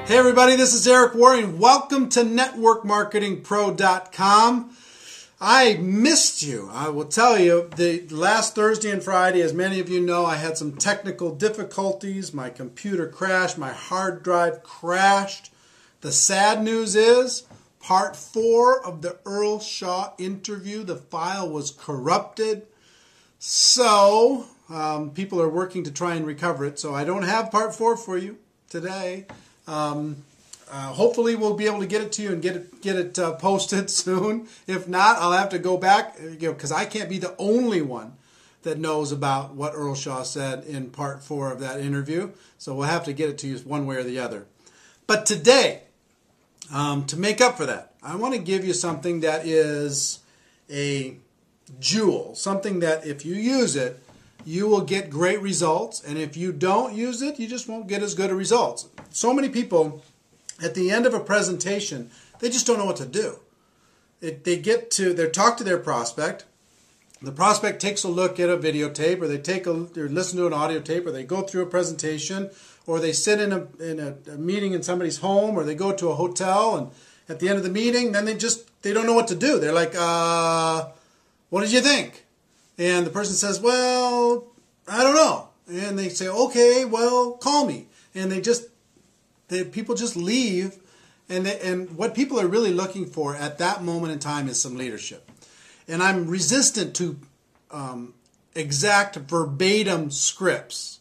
Hey everybody, this is Eric Worre and welcome to networkmarketingpro.com. I missed you. I will tell you, the last Thursday and Friday, as many of you know, I had some technical difficulties. My computer crashed, my hard drive crashed. The sad news is, part 4 of the Earl Shaw interview, the file was corrupted. So, people are working to try and recover it. So I don't have part 4 for you today. Hopefully we'll be able to get it to you and get it posted soon. If not, I'll have to go back, because I can't be the only one that knows about what Earl Shaw said in part 4 of that interview. So we'll have to get it to you one way or the other. But today, to make up for that, I want to give you something that is a jewel, something that if you use it, you will get great results, and if you don't use it, you just won't get as good of results. So many people, at the end of a presentation, they just don't know what to do. They talk to their prospect. The prospect takes a look at a videotape, or they listen to an audio tape, or they go through a presentation, or they sit in a meeting in somebody's home, or they go to a hotel, and at the end of the meeting, then they don't know what to do. They're like, what did you think? And the person says, well, I don't know. And they say, okay, well, call me. And people just leave. And what people are really looking for at that moment in time is some leadership. And I'm resistant to exact verbatim scripts.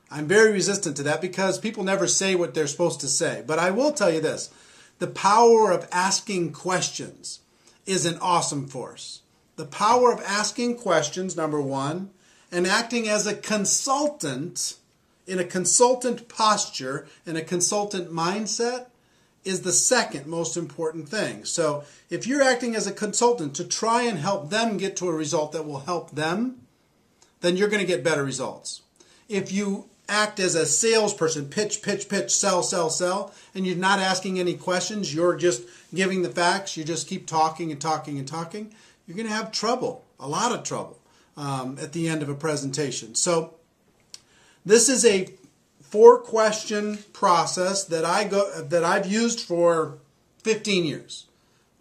I'm very resistant to that because people never say what they're supposed to say. But I will tell you this. The power of asking questions is an awesome force. The power of asking questions, number one, and acting as a consultant, in a consultant posture, in a consultant mindset, is the second most important thing. So if you're acting as a consultant to try and help them get to a result that will help them, then you're going to get better results. If you act as a salesperson, pitch, sell, sell, and you're not asking any questions, you're just giving the facts, you just keep talking and talking and talking, you're going to have trouble, a lot of trouble, at the end of a presentation. So this is a 4-question process that I've used for 15 years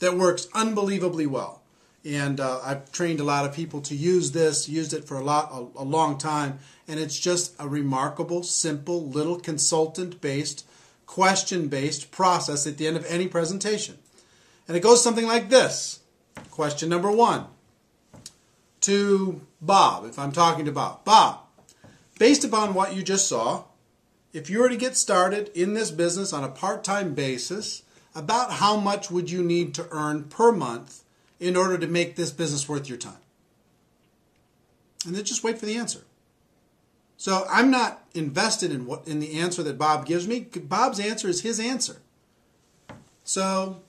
that works unbelievably well. And I've trained a lot of people to use this, used it for a long time, and it's just a remarkable, simple, little consultant-based, question-based process at the end of any presentation. And it goes something like this. Question number 1 to Bob, if I'm talking to Bob. Bob, based upon what you just saw, if you were to get started in this business on a part-time basis, about how much would you need to earn per month in order to make this business worth your time? And then just wait for the answer. So I'm not invested in the answer that Bob gives me. Bob's answer is his answer. So,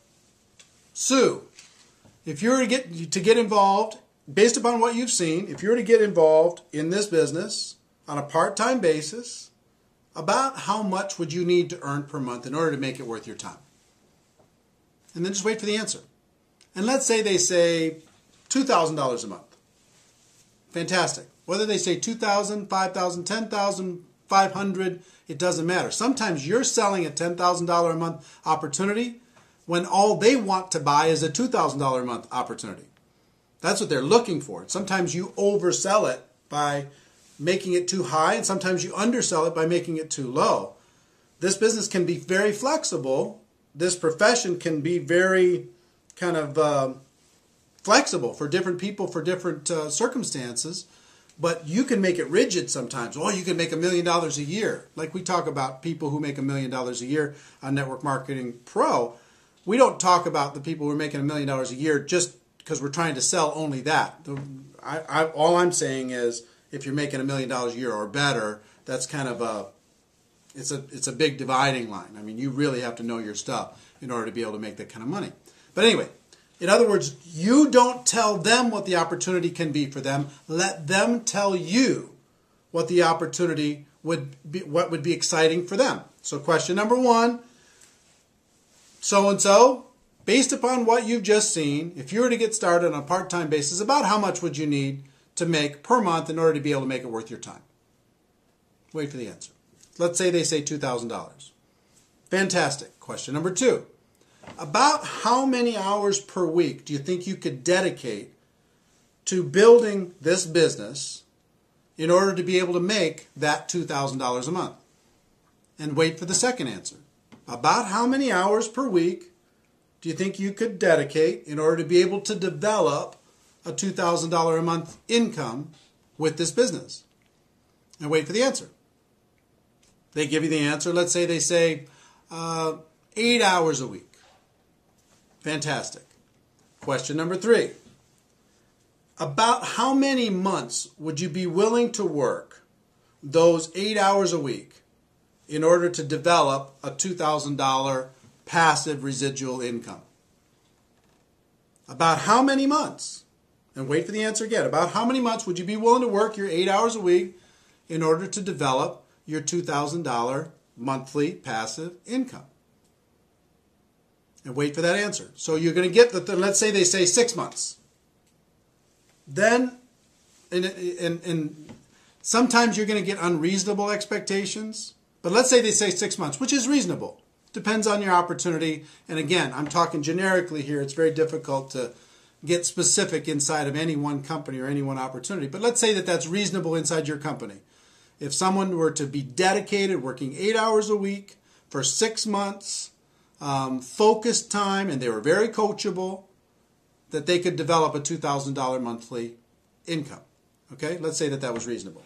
Sue, if you were to get involved, based upon what you've seen, if you were to get involved in this business on a part-time basis, about how much would you need to earn per month in order to make it worth your time? And then just wait for the answer. And let's say they say $2,000 a month. Fantastic. Whether they say $2,000, $5,000, $10,000, $500, it doesn't matter. Sometimes you're selling a $10,000 a month opportunity when all they want to buy is a $2,000 a month opportunity. That's what they're looking for. Sometimes you oversell it by making it too high, and sometimes you undersell it by making it too low. This business can be very flexible. This profession can be very kind of flexible for different people, for different circumstances, but you can make it rigid sometimes. Oh, you can make $1 million a year. Like we talk about people who make $1 million a year on Network Marketing Pro. We don't talk about the people who are making $1 million a year just because we're trying to sell only that. All I'm saying is if you're making $1 million a year or better, that's kind of it's a big dividing line. I mean, you really have to know your stuff in order to be able to make that kind of money. But anyway, in other words, you don't tell them what the opportunity can be for them. Let them tell you what the opportunity would be, what would be exciting for them. So question number 1, so-and-so, based upon what you've just seen, if you were to get started on a part-time basis, about how much would you need to make per month in order to be able to make it worth your time? Wait for the answer. Let's say they say $2,000. Fantastic. Question number 2. About how many hours per week do you think you could dedicate to building this business in order to be able to make that $2,000 a month? And wait for the second answer. About how many hours per week do you think you could dedicate in order to be able to develop a $2,000 a month income with this business? And wait for the answer. They give you the answer. Let's say they say 8 hours a week. Fantastic. Question number 3. About how many months would you be willing to work those 8 hours a week in order to develop a $2,000 passive residual income? About how many months? And wait for the answer again. About how many months would you be willing to work your 8 hours a week in order to develop your $2,000 monthly passive income? And wait for that answer. So you're going to get let's say they say 6 months. Then, and sometimes you're going to get unreasonable expectations. But let's say they say 6 months, which is reasonable. Depends on your opportunity. And again, I'm talking generically here. It's very difficult to get specific inside of any one company or any one opportunity. But let's say that that's reasonable inside your company. If someone were to be dedicated, working 8 hours a week for 6 months, focused time, and they were very coachable, that they could develop a $2,000 monthly income. Okay, let's say that that was reasonable.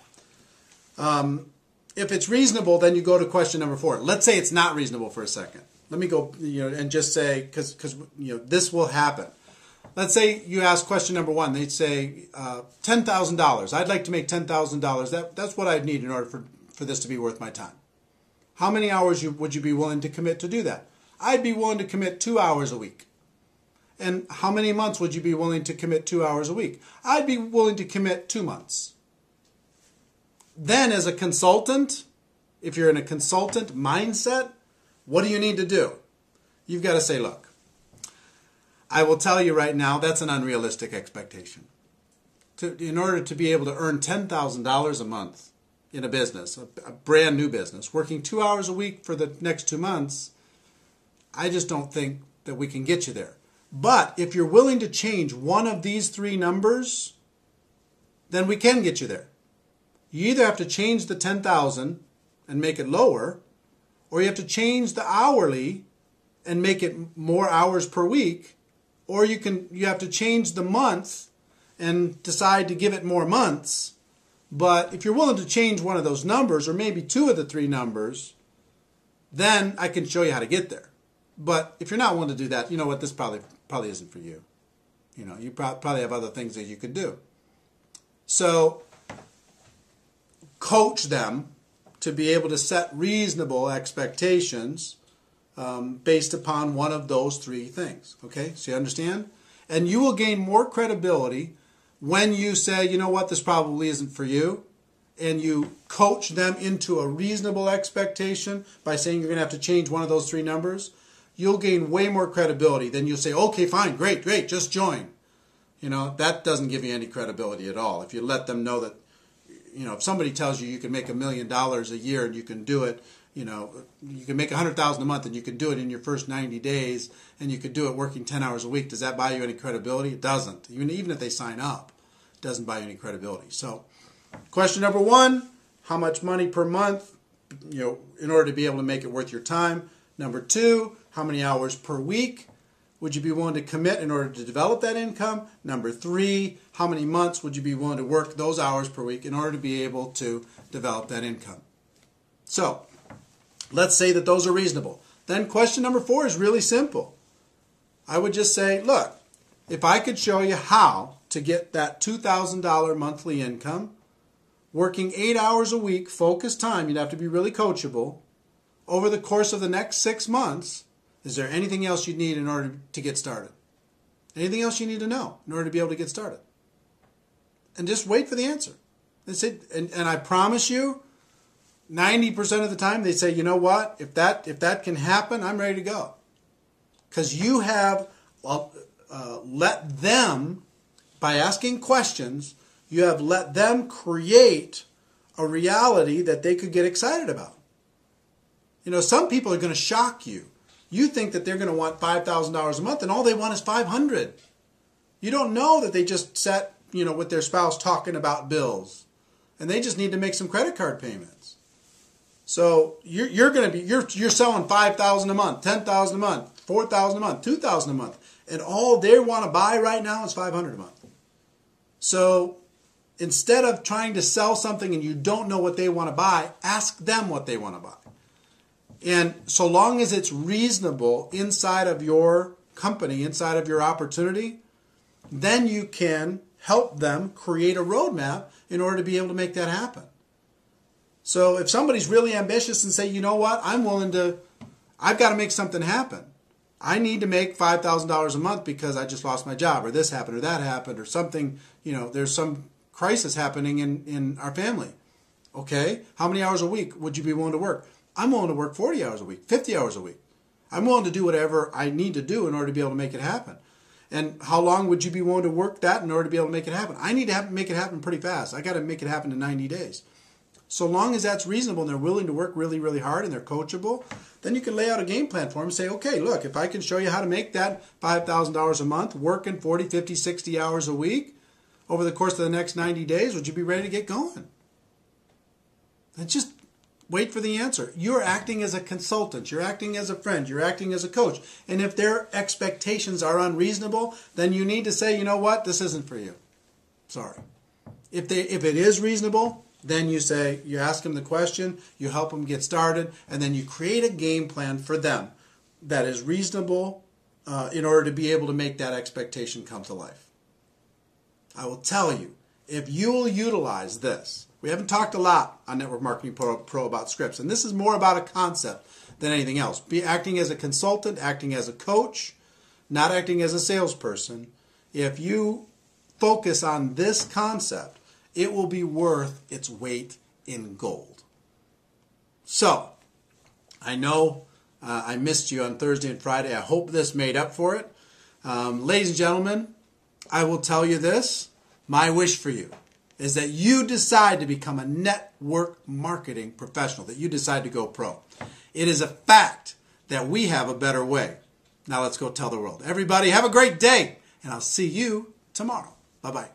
If it's reasonable, then you go to question number 4. Let's say it's not reasonable for a second. Let me go, and just say, because this will happen. Let's say you ask question number 1. They'd say $10,000. I'd like to make $10,000. That's what I'd need in order for this to be worth my time. How many hours would you be willing to commit to do that? I'd be willing to commit 2 hours a week. And how many months would you be willing to commit 2 hours a week? I'd be willing to commit 2 months. Then as a consultant, if you're in a consultant mindset, what do you need to do? You've got to say, look, I will tell you right now, that's an unrealistic expectation. In order to be able to earn $10,000 a month in a business, a brand new business, working 2 hours a week for the next 2 months, I just don't think that we can get you there. But if you're willing to change one of these 3 numbers, then we can get you there. You either have to change the 10,000 and make it lower, or you have to change the hourly and make it more hours per week, or you have to change the month and decide to give it more months. But if you're willing to change one of those numbers, or maybe 2 of the 3 numbers, then I can show you how to get there. But if you're not willing to do that, you know what, this probably isn't for you. You probably have other things that you could do. So coach them to be able to set reasonable expectations based upon one of those 3 things. Okay, so you understand? And you will gain more credibility when you say, you know what, this probably isn't for you, and you coach them into a reasonable expectation by saying you're going to have to change one of those 3 numbers. You'll gain way more credibility than you'll say, okay, fine, great, just join. That doesn't give you any credibility at all. If you let them know that, if somebody tells you can make $1 million a year and you can do it, you can make $100,000 a month and you can do it in your first 90 days and you could do it working 10 hours a week, does that buy you any credibility? It doesn't. Even if they sign up, it doesn't buy you any credibility. So question number 1, how much money per month, in order to be able to make it worth your time? Number 2, how many hours per week would you be willing to commit in order to develop that income? Number 3, how many months would you be willing to work those hours per week in order to be able to develop that income? So let's say that those are reasonable. Then question number 4 is really simple. I would just say, look, if I could show you how to get that $2,000 monthly income, working 8 hours a week, focused time, you'd have to be really coachable, over the course of the next 6 months, is there anything else you need in order to get started? Anything else you need to know in order to be able to get started? And just wait for the answer. That's it. And I promise you, 90% of the time they say, you know what, if that can happen, I'm ready to go. Because you have let them, by asking questions, you have let them create a reality that they could get excited about. You know, some people are going to shock you. You think that they're going to want $5,000 a month and all they want is $500. You don't know that they just sat, you know, with their spouse talking about bills and they just need to make some credit card payments. So you're selling $5,000 a month, $10,000 a month, $4,000 a month, $2,000 a month, and all they want to buy right now is $500 a month. So instead of trying to sell something and you don't know what they want to buy, ask them what they want to buy. And so long as it's reasonable inside of your company, inside of your opportunity, then you can help them create a roadmap in order to be able to make that happen. So if somebody's really ambitious and say, you know what, I've got to make something happen. I need to make $5,000 a month because I just lost my job, or this happened, or that happened, or something, you know, there's some crisis happening in our family. Okay, how many hours a week would you be willing to work? I'm willing to work 40 hours a week, 50 hours a week. I'm willing to do whatever I need to do in order to be able to make it happen. And how long would you be willing to work that in order to be able to make it happen? I need to make it happen pretty fast. I got to make it happen in 90 days. So long as that's reasonable and they're willing to work really, really hard and they're coachable, then you can lay out a game plan for them and say, okay, look, if I can show you how to make that $5,000 a month, working 40, 50, 60 hours a week over the course of the next 90 days, would you be ready to get going? And just wait for the answer. You're acting as a consultant. You're acting as a friend. You're acting as a coach. And if their expectations are unreasonable, then you need to say, you know what, this isn't for you. Sorry. If it is reasonable, then you say, you ask them the question, you help them get started, and then you create a game plan for them that is reasonable in order to be able to make that expectation come to life. I will tell you, if you will utilize this, we haven't talked a lot on Network Marketing Pro about scripts, and this is more about a concept than anything else. Be acting as a consultant, acting as a coach, not acting as a salesperson. If you focus on this concept, it will be worth its weight in gold. So, I know I missed you on Thursday and Friday. I hope this made up for it. Ladies and gentlemen, I will tell you this. My wish for you is that you decide to become a network marketing professional, that you decide to go pro. It is a fact that we have a better way. Now let's go tell the world. Everybody, have a great day, and I'll see you tomorrow. Bye-bye.